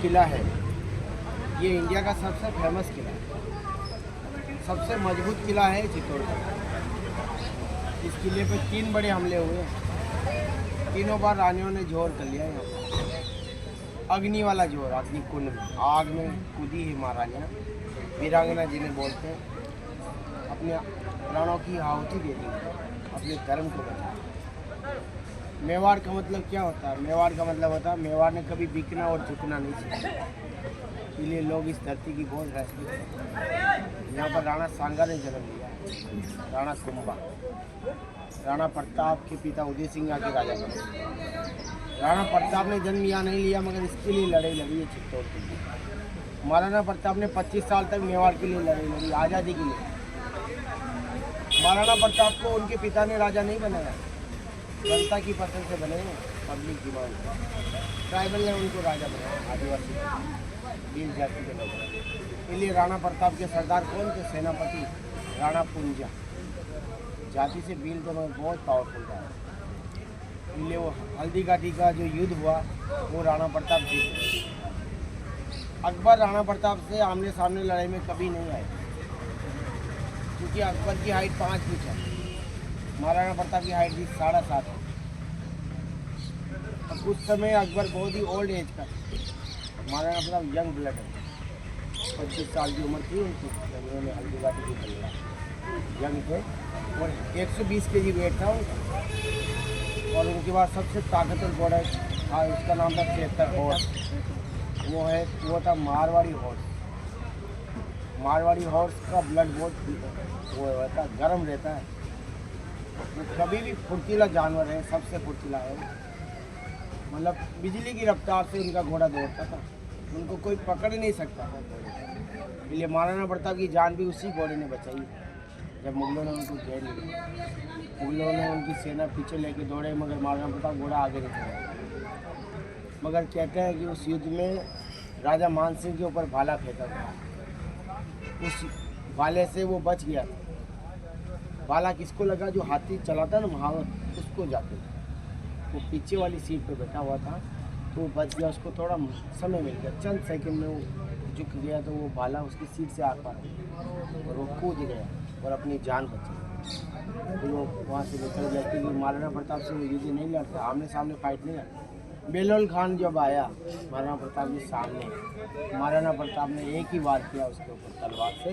किला है ये इंडिया का सबसे फेमस किला है, सबसे मजबूत किला है चित्तौड़गढ़। इस किले पे 3 बड़े हमले हुए, तीनों बार रानियों ने जोर कर लिया यहाँ पर। अग्नि वाला जोर, अग्निकुंड में आग में कूदी है महारानियाँ, वीरांगना जिन्हें बोलते हैं, अपने प्राणों की आहुति दे दी, अपने धर्म को बचा। मेवाड़ का मतलब क्या होता है? मेवाड़ का मतलब होता है मेवाड़ ने कभी बिकना और झुकना नहीं सीखा, इसलिए लोग इस धरती की बहुत रेस्पेक्ट करते हैं। यहाँ पर राणा सांगा ने जन्म लिया, राणा कुंभा। राणा प्रताप के पिता उदय सिंह यहाँ के राजा बने। राणा प्रताप ने जन्म यहाँ नहीं लिया, मगर इसके लिए लड़ाई लड़ी है चित्तौड़ के लिए। महाराणा प्रताप ने 25 साल तक मेवाड़ के लिए लड़ाई लड़ी, आज़ादी के लिए। महाराणा प्रताप को उनके पिता ने राजा नहीं बनाया, जनता की पसंद से बने, पब्लिक डिमांड। ट्राइबल ने उनको राजा बनाया, आदिवासी भील जाति के लोग। इसलिए राणा प्रताप के सरदार कौन थे? सेनापति राणा पुंजा। जाति से भील तो बहुत पावरफुल था, इसलिए वो हल्दी घाटी का जो युद्ध हुआ वो राणा प्रताप जीते। अकबर राणा प्रताप से आमने सामने लड़ाई में कभी नहीं आए, क्योंकि अकबर की हाइट 5 फीट है, महाराणा प्रताप की हाइट भी 7.5 है। अब उस समय अकबर बहुत ही ओल्ड एज का, महाराणा प्रताप यंग ब्लड है, 25 साल की उम्र थी उनकी जब उन्होंने हल्दी घाटी की लड़ा। यंग थे और 120 kg वेट था उनका। और उनके बाद सबसे ताकतवर घोड़ा था, उसका नाम था चेतर हॉर्स। वो था मारवाड़ी हॉर्स। मारवाड़ी हॉर्स का ब्लड बहुत वो रहता, गर्म रहता है, वो कभी भी फुर्तीला जानवर है, सबसे फुर्तीला है। मतलब बिजली की रफ्तार से उनका घोड़ा दौड़ता था, उनको कोई पकड़ नहीं सकता था। इसलिए महाराणा प्रताप की जान भी उसी घोड़े ने बचाई जब मुगलों ने उनको घेर लिया। मुगलों ने उनकी सेना पीछे लेके दौड़े, मगर महाराणा प्रताप घोड़ा आगे नहीं चला। मगर कहते हैं कि उस युद्ध में राजा मान सिंह के ऊपर भाला फेंका था, उस भाले से वो बच गया था। भाला किसको लगा? जो हाथी चलाता ना महावत, उसको जाते थे। वो पीछे वाली सीट पे बैठा हुआ था, तो वो बच गया, उसको थोड़ा समय मिल गया, चंद सेकंड में वो झुक गया, तो वो भाला उसकी सीट से आग पार और वो कूद गया और अपनी जान बची। तो वो वहाँ से निकल गया, क्योंकि महाराणा प्रताप से वो युद्ध नहीं लड़ते, आमने सामने फाइट नहीं लड़ते। बेलोल खान जब आया महाराणा प्रताप के सामने, महाराणा प्रताप ने एक ही वार किया उसके ऊपर तलवार से,